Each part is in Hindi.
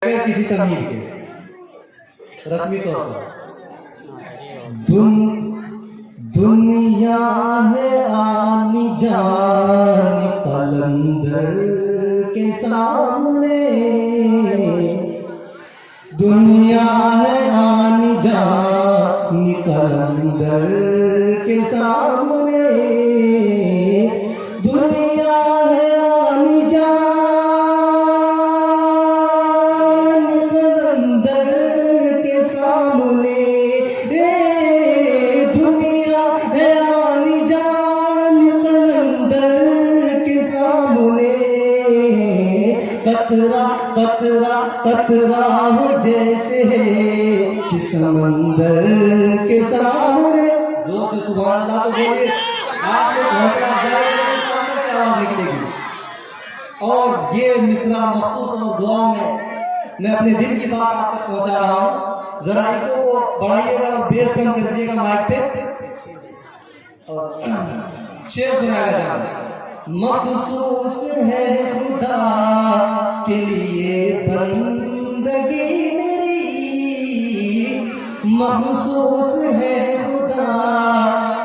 किसी तमीर के रस्मी तौर पर दुनिया है आनी जानी कलंदर के सामने, दुनिया है आनी जानी कलंदर के सामने, दुनिया है आनी जानी कलंदर के सामने, दुनिया है आनी जानी कलंदर के सामने, कतरा कतरा कतरा हो जैसे है समंदर के सामने। जोर से सुभान अल्लाह तो बोलिए, आपने हौसला अफजाई करेंगे तो अंदर से आवाज निकलेगी। और ये मिसरा मखसूस और दुआओं में मैं अपने दिल की बात आप तक पहुंचा रहा हूँ। जरा इको को बढ़ाइएगा और बेस कम कर दीजिएगा माइक पे, और शेर सुनाएगा जाना। मखसूस है खुदा के लिए बंदगी मेरी, मखसूस है खुदा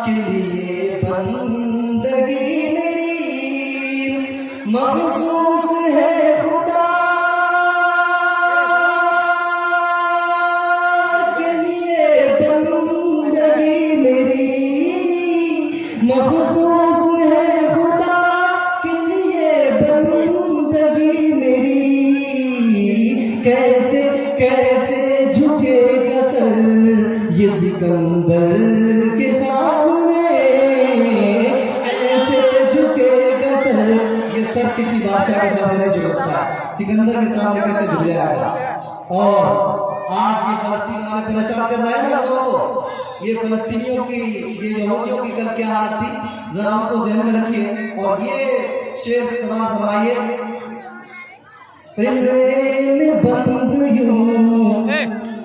के लिए बंदगी मेरी, मखसूस है खुदा के लिए बंदगी मेरी, मखसूस है खुदा के लिए बंदगी मेरी, कैसे कैसे झुकेगा सर ये सिकंदर के सामने, कैसे झुकेगा सर ये सर किसी बादशाह के सामने नहीं झुकता, सिकंदर के सामने कैसे झुक जाएगा। और आज ये फलस्तीन वाले परेशान कर रहे हैं ना लोगों को, ये फलस्तीनियों की, ये यहूदियों की कल क्या हालत थी, जरा उनको ज़हन में रखिए। और ये शेर से समाज फरमाइए, में बंद यूं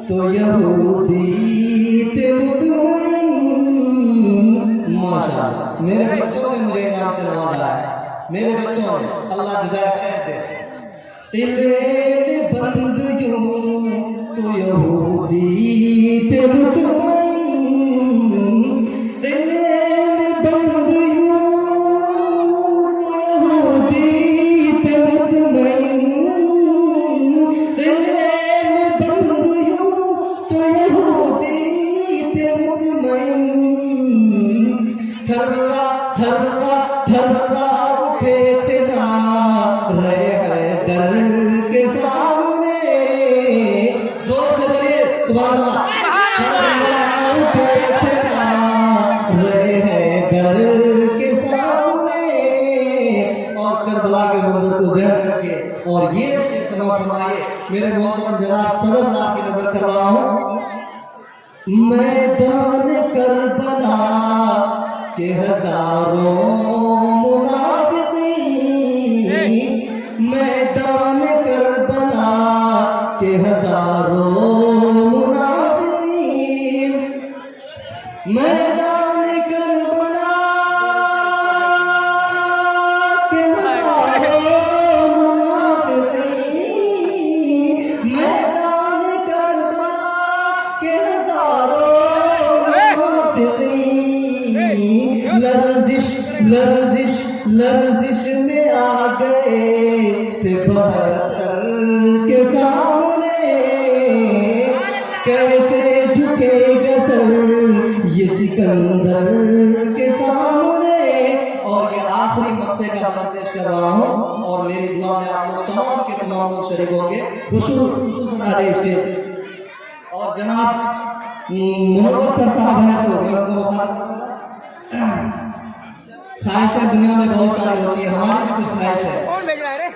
तो यहूदी थे मुतमईन। माशाअल्लाह, मेरे बच्चों ने मुझे इनाम से नवाजा है, मेरे बच्चों ने, अल्लाह जुदा खैर दे। तिले में बंद यूं तो यहूदी थे मुतमईन, तिले में बंद यूं तो यहूदी थे मुतमईन, तिले में बंद यूं तो यहूदी थे मुतमईन, थर्रा थर्रा थर्रा उठे थे ना रहे हैदर के सामने। जोर से बोलिए सुभान अल्लाह। थर्रा उठे थे ना रहे हैदर के सामने। और करबला के मंजर को ज़हन रखिए और ये शेर समाप्त फरमाइए। मेरे मोहतरम जनाब सदर साहब की नजर कर रहा हूँ। मैदान करबला के हजारों मुनाफिकीन, मैदान करबला के हजारों मुनाफिकीन, मैदान करबला के हजारों मुनाफिकीन, मैदान करबला के हजारों मुनाफिकीन, लर्जिश लर्जिश लर्जिश में आ गए थे बहत्तर के सामने, कैसे झुकेगा सर ये सिकंदर के सामने। और ये आखिरी मक्ते का बयान पेश कर रहा हूँ और मेरी दुआ में आप लोग तमाम के तमाम लोग शरीक होंगे, खुसूसन अहले स्टेज। और जनाब मुनव्वर सर साहब हैं तो मैं उनको ख्वाहिशें दुनिया में बहुत सारी होती है, हमारी भी कुछ ख्वाहिश है। कौन भेज रहा है रे?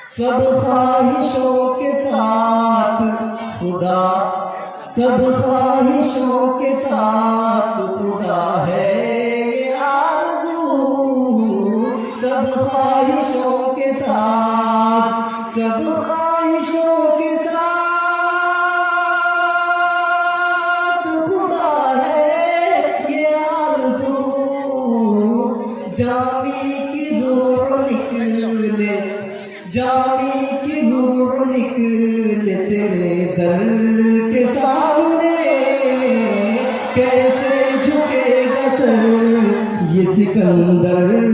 सब ख्वाहिशों के साथ खुदा, सब ख्वाहिशों के साथ खुदा है ये आरज़ू, सब ख्वाहिशों के साथ, सब ख्वाहिशों के साथ खुदा है ये आरज़ू, जामी की रूह निकले, जामी की रूह निकले के तेरे दर के सामने कैसे झुकेगा सर ये सिकंदर